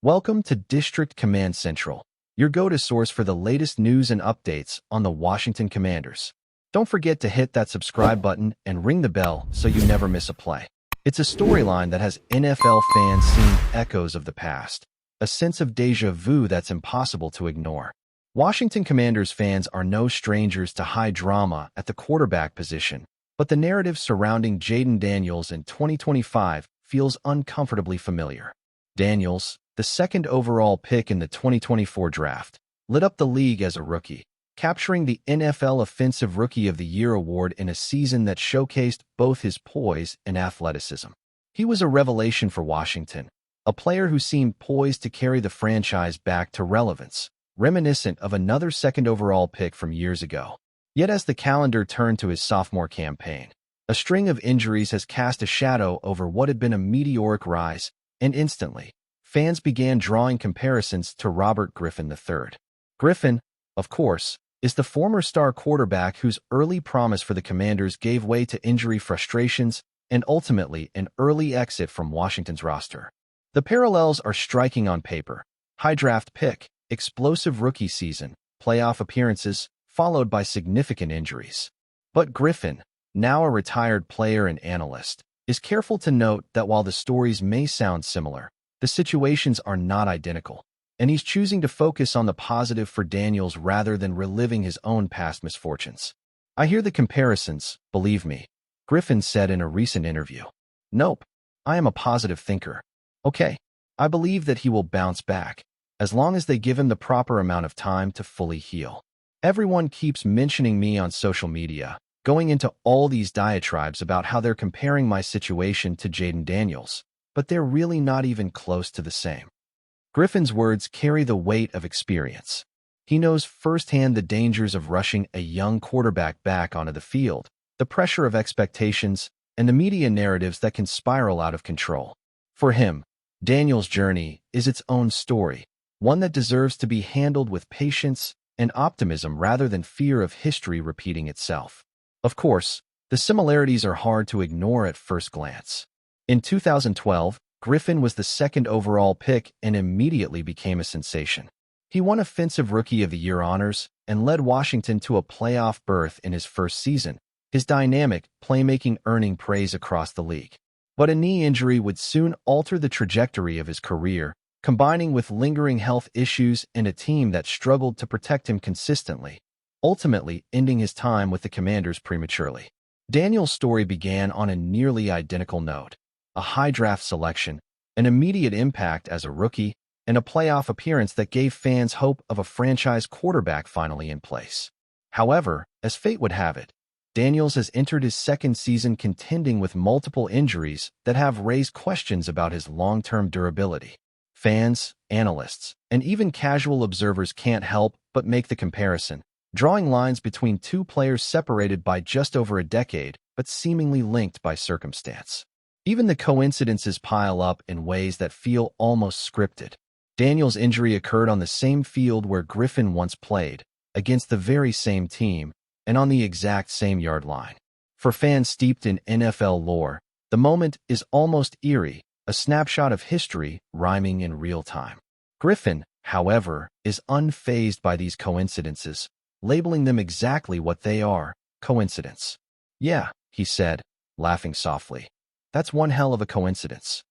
Welcome to District Command Central, your go-to source for the latest news and updates on the Washington Commanders. Don't forget to hit that subscribe button and ring the bell so you never miss a play. It's a storyline that has NFL fans seeing echoes of the past, a sense of déjà vu that's impossible to ignore. Washington Commanders fans are no strangers to high drama at the quarterback position, but the narrative surrounding Jayden Daniels in 2025 feels uncomfortably familiar. Daniels, the second overall pick in the 2024 draft, lit up the league as a rookie, capturing the NFL Offensive Rookie of the Year award in a season that showcased both his poise and athleticism. He was a revelation for Washington, a player who seemed poised to carry the franchise back to relevance, reminiscent of another second overall pick from years ago. Yet as the calendar turned to his sophomore campaign, a string of injuries has cast a shadow over what had been a meteoric rise, and instantly, fans began drawing comparisons to Robert Griffin III. Griffin, of course, is the former star quarterback whose early promise for the Commanders gave way to injury frustrations and ultimately an early exit from Washington's roster. The parallels are striking on paper. High draft pick, explosive rookie season, playoff appearances, followed by significant injuries. But Griffin, now a retired player and analyst, is careful to note that while the stories may sound similar, the situations are not identical, and he's choosing to focus on the positive for Daniels rather than reliving his own past misfortunes. "I hear the comparisons, believe me," Griffin said in a recent interview. "Nope, I am a positive thinker. Okay, I believe that he will bounce back, as long as they give him the proper amount of time to fully heal. Everyone keeps mentioning me on social media, going into all these diatribes about how they're comparing my situation to Jayden Daniels, but they're really not even close to the same." Griffin's words carry the weight of experience. He knows firsthand the dangers of rushing a young quarterback back onto the field, the pressure of expectations, and the media narratives that can spiral out of control. For him, Daniels' journey is its own story, one that deserves to be handled with patience and optimism rather than fear of history repeating itself. Of course, the similarities are hard to ignore at first glance. In 2012, Griffin was the second overall pick and immediately became a sensation. He won Offensive Rookie of the Year honors and led Washington to a playoff berth in his first season, his dynamic playmaking earning praise across the league. But a knee injury would soon alter the trajectory of his career, combining with lingering health issues and a team that struggled to protect him consistently, ultimately ending his time with the Commanders prematurely. Daniels' story began on a nearly identical note: a high draft selection, an immediate impact as a rookie, and a playoff appearance that gave fans hope of a franchise quarterback finally in place. However, as fate would have it, Daniels has entered his second season contending with multiple injuries that have raised questions about his long-term durability. Fans, analysts, and even casual observers can't help but make the comparison, drawing lines between two players separated by just over a decade, but seemingly linked by circumstance. Even the coincidences pile up in ways that feel almost scripted. Daniels' injury occurred on the same field where Griffin once played, against the very same team, and on the exact same yard line. For fans steeped in NFL lore, the moment is almost eerie, a snapshot of history rhyming in real time. Griffin, however, is unfazed by these coincidences, labeling them exactly what they are: coincidence. "Yeah," he said, laughing softly. "That's one hell of a coincidence."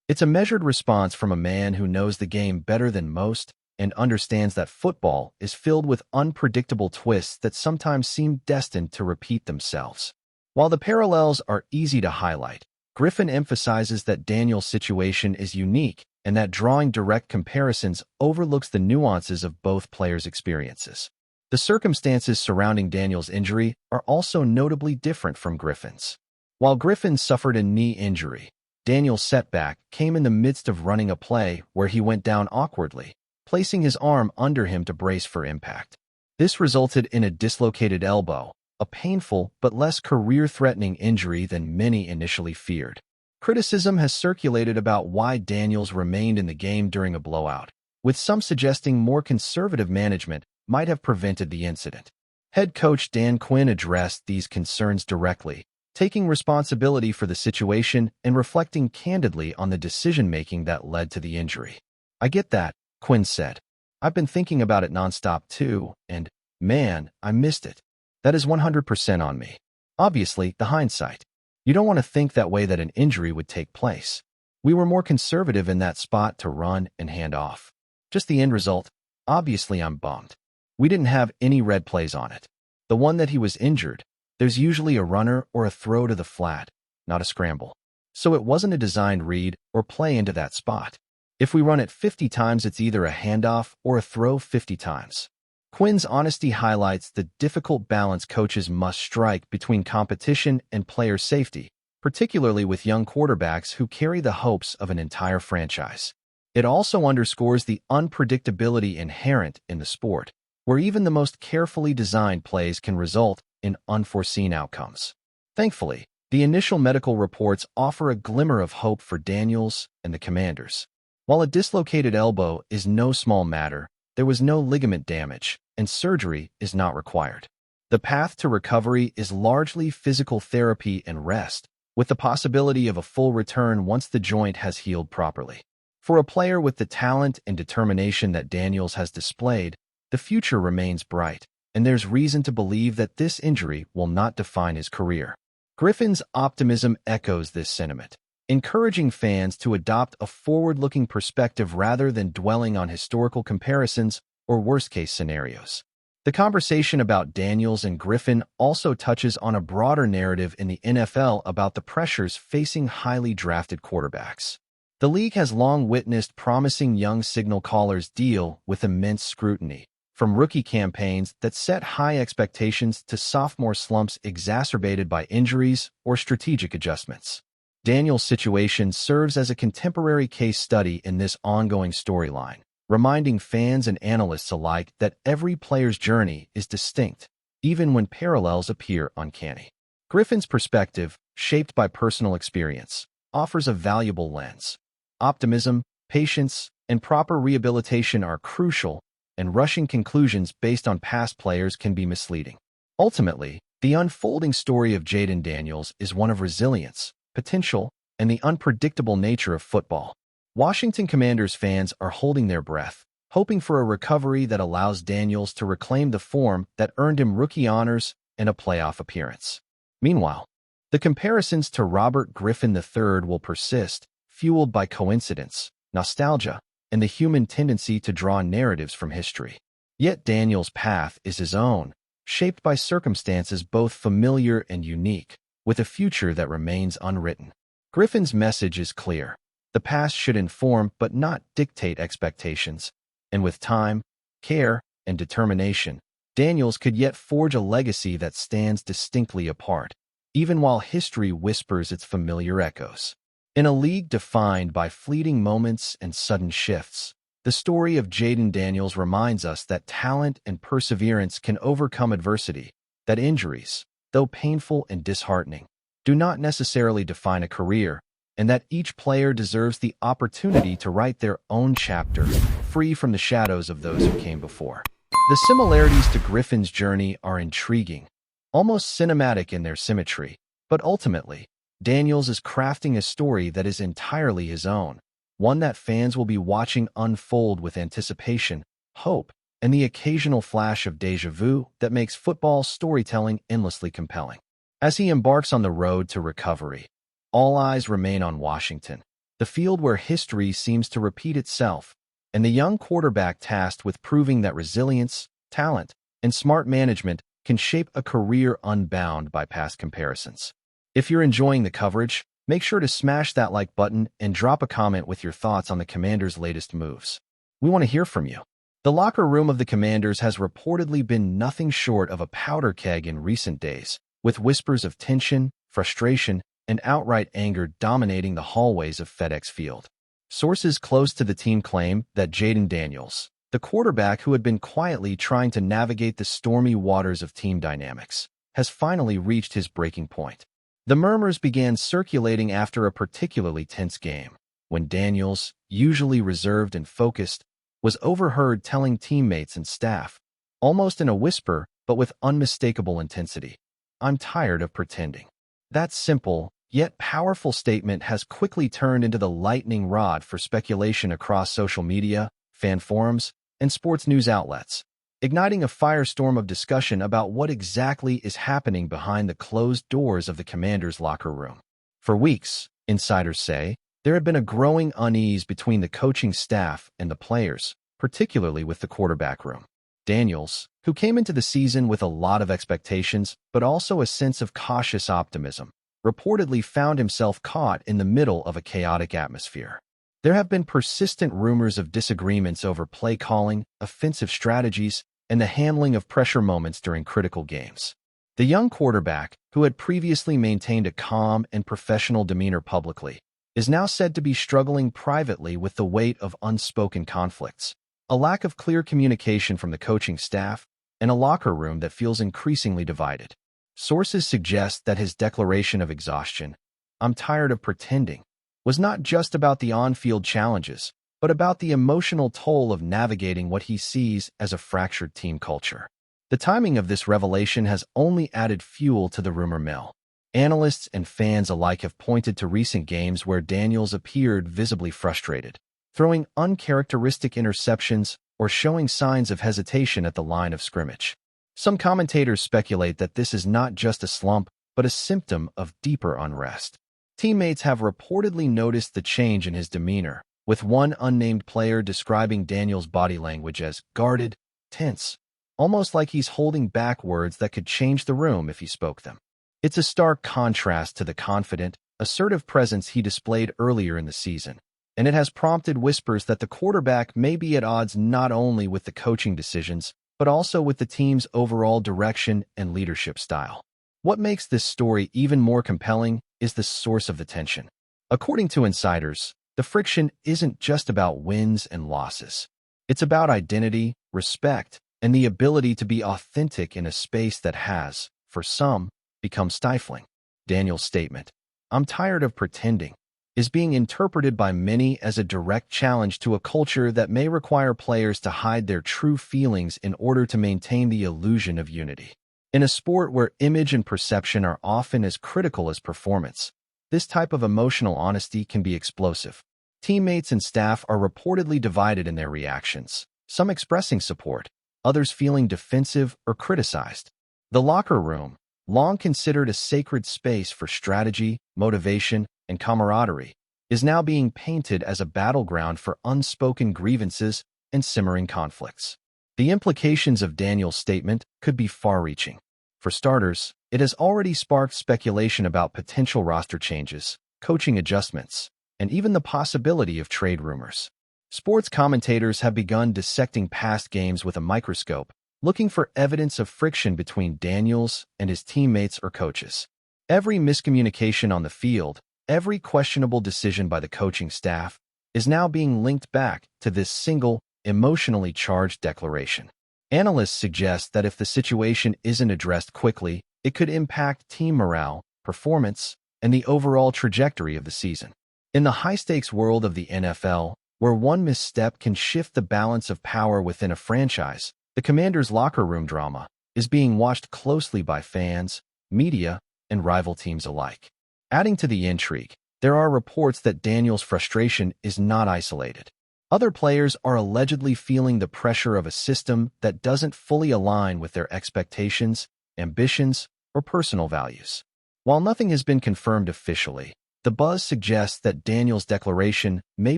It's a measured response from a man who knows the game better than most and understands that football is filled with unpredictable twists that sometimes seem destined to repeat themselves. While the parallels are easy to highlight, Griffin emphasizes that Daniels' situation is unique and that drawing direct comparisons overlooks the nuances of both players' experiences. The circumstances surrounding Daniels' injury are also notably different from Griffin's. While Griffin suffered a knee injury, Daniels' setback came in the midst of running a play where he went down awkwardly, placing his arm under him to brace for impact. This resulted in a dislocated elbow, a painful but less career-threatening injury than many initially feared. Criticism has circulated about why Daniels remained in the game during a blowout, with some suggesting more conservative management might have prevented the incident. Head coach Quinn addressed these concerns directly, taking responsibility for the situation and reflecting candidly on the decision-making that led to the injury. I get that, Quinn said. I've been thinking about it nonstop too, and, man, I missed it. That is 100% on me. Obviously, the hindsight. You don't want to think that way that an injury would take place. We were more conservative in that spot to run and hand off. Just the end result, obviously I'm bummed. We didn't have any red plays on it. The one that he was injured, there's usually a runner or a throw to the flat, not a scramble. So it wasn't a designed read or play into that spot. If we run it 50 times, it's either a handoff or a throw 50 times. Quinn's honesty highlights the difficult balance coaches must strike between competition and player safety, particularly with young quarterbacks who carry the hopes of an entire franchise. It also underscores the unpredictability inherent in the sport, where even the most carefully designed plays can result in unforeseen outcomes. Thankfully, the initial medical reports offer a glimmer of hope for Daniels and the Commanders. While a dislocated elbow is no small matter, there was no ligament damage, and surgery is not required. The path to recovery is largely physical therapy and rest, with the possibility of a full return once the joint has healed properly. For a player with the talent and determination that Daniels has displayed, the future remains bright, and there's reason to believe that this injury will not define his career. Griffin's optimism echoes this sentiment, encouraging fans to adopt a forward-looking perspective rather than dwelling on historical comparisons or worst-case scenarios. The conversation about Daniels and Griffin also touches on a broader narrative in the NFL about the pressures facing highly drafted quarterbacks. The league has long witnessed promising young signal callers deal with immense scrutiny, from rookie campaigns that set high expectations to sophomore slumps exacerbated by injuries or strategic adjustments. Daniels' situation serves as a contemporary case study in this ongoing storyline, reminding fans and analysts alike that every player's journey is distinct, even when parallels appear uncanny. Griffin's perspective, shaped by personal experience, offers a valuable lens. Optimism, patience, and proper rehabilitation are crucial, and rushing conclusions based on past players can be misleading. Ultimately, the unfolding story of Jayden Daniels is one of resilience, potential, and the unpredictable nature of football. Washington Commanders fans are holding their breath, hoping for a recovery that allows Daniels to reclaim the form that earned him rookie honors and a playoff appearance. Meanwhile, the comparisons to Robert Griffin III will persist, fueled by coincidence, nostalgia, and the human tendency to draw narratives from history. Yet Daniels' path is his own, shaped by circumstances both familiar and unique, with a future that remains unwritten. Griffin's message is clear. The past should inform but not dictate expectations, and with time, care, and determination, Daniels could yet forge a legacy that stands distinctly apart, even while history whispers its familiar echoes. In a league defined by fleeting moments and sudden shifts, the story of Jayden Daniels reminds us that talent and perseverance can overcome adversity, that injuries, though painful and disheartening, do not necessarily define a career, and that each player deserves the opportunity to write their own chapter, free from the shadows of those who came before. The similarities to Griffin's journey are intriguing, almost cinematic in their symmetry, but ultimately, Daniels is crafting a story that is entirely his own, one that fans will be watching unfold with anticipation, hope, and the occasional flash of déjà vu that makes football storytelling endlessly compelling. As he embarks on the road to recovery, all eyes remain on Washington, the field where history seems to repeat itself, and the young quarterback tasked with proving that resilience, talent, and smart management can shape a career unbound by past comparisons. If you're enjoying the coverage, make sure to smash that like button and drop a comment with your thoughts on the Commanders' latest moves. We want to hear from you. The locker room of the Commanders has reportedly been nothing short of a powder keg in recent days, with whispers of tension, frustration, and outright anger dominating the hallways of FedEx Field. Sources close to the team claim that Jayden Daniels, the quarterback who had been quietly trying to navigate the stormy waters of team dynamics, has finally reached his breaking point. The murmurs began circulating after a particularly tense game, when Daniels, usually reserved and focused, was overheard telling teammates and staff, almost in a whisper but with unmistakable intensity, "I'm tired of pretending." That simple, yet powerful statement has quickly turned into the lightning rod for speculation across social media, fan forums, and sports news outlets, igniting a firestorm of discussion about what exactly is happening behind the closed doors of the Commanders' locker room. For weeks, insiders say, there had been a growing unease between the coaching staff and the players, particularly with the quarterback room. Daniels, who came into the season with a lot of expectations but also a sense of cautious optimism, reportedly found himself caught in the middle of a chaotic atmosphere. There have been persistent rumors of disagreements over play calling, offensive strategies, and the handling of pressure moments during critical games. The young quarterback, who had previously maintained a calm and professional demeanor publicly, is now said to be struggling privately with the weight of unspoken conflicts, a lack of clear communication from the coaching staff, and a locker room that feels increasingly divided. Sources suggest that his declaration of exhaustion, "I'm tired of pretending," was not just about the on-field challenges, but about the emotional toll of navigating what he sees as a fractured team culture. The timing of this revelation has only added fuel to the rumor mill. Analysts and fans alike have pointed to recent games where Daniels appeared visibly frustrated, throwing uncharacteristic interceptions or showing signs of hesitation at the line of scrimmage. Some commentators speculate that this is not just a slump, but a symptom of deeper unrest. Teammates have reportedly noticed the change in his demeanor, with one unnamed player describing Daniels' body language as guarded, tense, almost like he's holding back words that could change the room if he spoke them. It's a stark contrast to the confident, assertive presence he displayed earlier in the season, and it has prompted whispers that the quarterback may be at odds not only with the coaching decisions, but also with the team's overall direction and leadership style. What makes this story even more compelling is the source of the tension. According to insiders, the friction isn't just about wins and losses. It's about identity, respect, and the ability to be authentic in a space that has, for some, become stifling. Daniel's statement, "I'm tired of pretending," is being interpreted by many as a direct challenge to a culture that may require players to hide their true feelings in order to maintain the illusion of unity. In a sport where image and perception are often as critical as performance, this type of emotional honesty can be explosive. Teammates and staff are reportedly divided in their reactions, some expressing support, others feeling defensive or criticized. The locker room, long considered a sacred space for strategy, motivation, and camaraderie, is now being painted as a battleground for unspoken grievances and simmering conflicts. The implications of Daniel's statement could be far-reaching. For starters, it has already sparked speculation about potential roster changes, coaching adjustments, and even the possibility of trade rumors. Sports commentators have begun dissecting past games with a microscope, looking for evidence of friction between Daniels and his teammates or coaches. Every miscommunication on the field, every questionable decision by the coaching staff, is now being linked back to this single, emotionally charged declaration. Analysts suggest that if the situation isn't addressed quickly, it could impact team morale, performance, and the overall trajectory of the season. In the high-stakes world of the NFL, where one misstep can shift the balance of power within a franchise, the Commanders' locker room drama is being watched closely by fans, media, and rival teams alike. Adding to the intrigue, there are reports that Daniels' frustration is not isolated. Other players are allegedly feeling the pressure of a system that doesn't fully align with their expectations, ambitions, or personal values. While nothing has been confirmed officially, the buzz suggests that Daniels' declaration may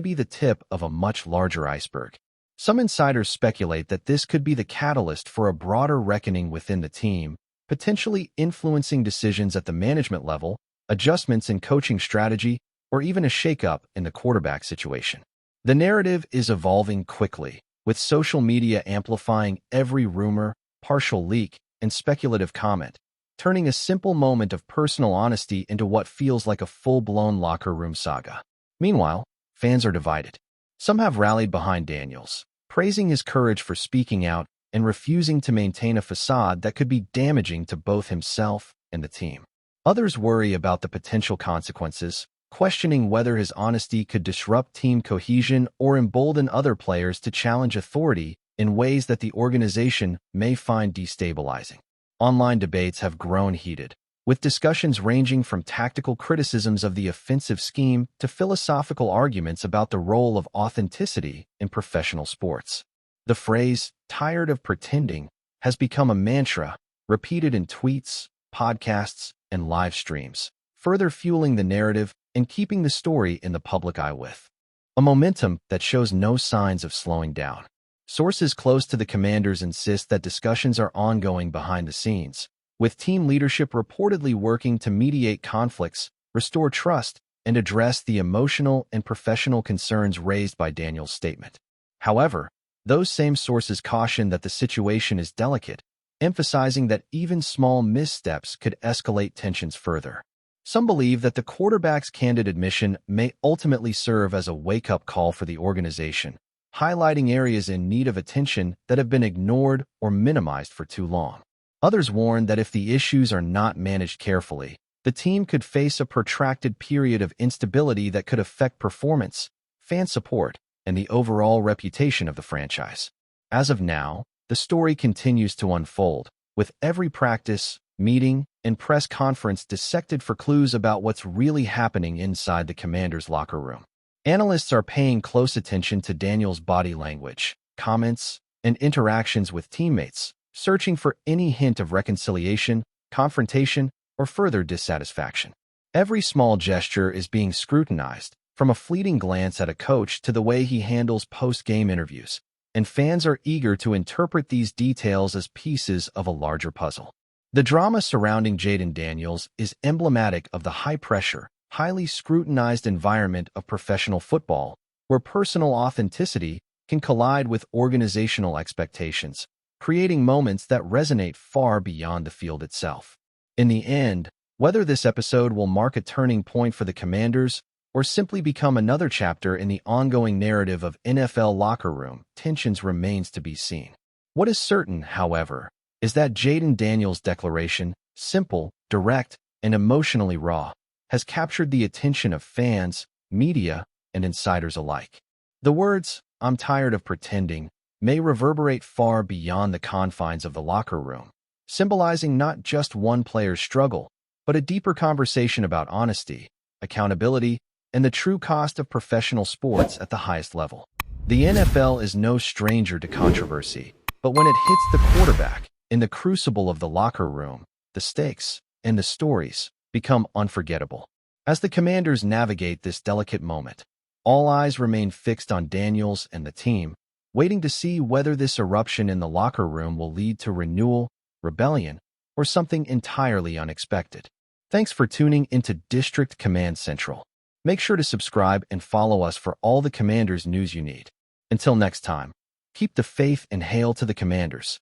be the tip of a much larger iceberg. Some insiders speculate that this could be the catalyst for a broader reckoning within the team, potentially influencing decisions at the management level, adjustments in coaching strategy, or even a shakeup in the quarterback situation. The narrative is evolving quickly, with social media amplifying every rumor, partial leak, and speculative comment, turning a simple moment of personal honesty into what feels like a full-blown locker room saga. Meanwhile, fans are divided. Some have rallied behind Daniels, praising his courage for speaking out and refusing to maintain a facade that could be damaging to both himself and the team. Others worry about the potential consequences, questioning whether his honesty could disrupt team cohesion or embolden other players to challenge authority in ways that the organization may find destabilizing. Online debates have grown heated, with discussions ranging from tactical criticisms of the offensive scheme to philosophical arguments about the role of authenticity in professional sports. The phrase, "tired of pretending," has become a mantra, repeated in tweets, podcasts, and live streams, further fueling the narrative and keeping the story in the public eye with a momentum that shows no signs of slowing down. Sources close to the Commanders insist that discussions are ongoing behind the scenes, with team leadership reportedly working to mediate conflicts, restore trust, and address the emotional and professional concerns raised by Daniels' statement. However, those same sources caution that the situation is delicate, emphasizing that even small missteps could escalate tensions further. Some believe that the quarterback's candid admission may ultimately serve as a wake-up call for the organization, highlighting areas in need of attention that have been ignored or minimized for too long. Others warn that if the issues are not managed carefully, the team could face a protracted period of instability that could affect performance, fan support, and the overall reputation of the franchise. As of now, the story continues to unfold, with every practice, meeting, and press conference dissected for clues about what's really happening inside the Commanders' locker room. Analysts are paying close attention to Daniels' body language, comments, and interactions with teammates, searching for any hint of reconciliation, confrontation, or further dissatisfaction. Every small gesture is being scrutinized, from a fleeting glance at a coach to the way he handles post-game interviews, and fans are eager to interpret these details as pieces of a larger puzzle. The drama surrounding Jayden Daniels is emblematic of the high-pressure, highly scrutinized environment of professional football, where personal authenticity can collide with organizational expectations, creating moments that resonate far beyond the field itself. In the end, whether this episode will mark a turning point for the Commanders or simply become another chapter in the ongoing narrative of NFL locker room tensions remains to be seen. What is certain, however, is that Jayden Daniels' declaration, simple, direct, and emotionally raw, has captured the attention of fans, media, and insiders alike. The words, "I'm tired of pretending," may reverberate far beyond the confines of the locker room, symbolizing not just one player's struggle, but a deeper conversation about honesty, accountability, and the true cost of professional sports at the highest level. The NFL is no stranger to controversy, but when it hits the quarterback, in the crucible of the locker room, the stakes and the stories become unforgettable. As the Commanders navigate this delicate moment, all eyes remain fixed on Daniels and the team, waiting to see whether this eruption in the locker room will lead to renewal, rebellion, or something entirely unexpected. Thanks for tuning into District Command Central. Make sure to subscribe and follow us for all the Commanders news you need. Until next time, keep the faith and hail to the Commanders.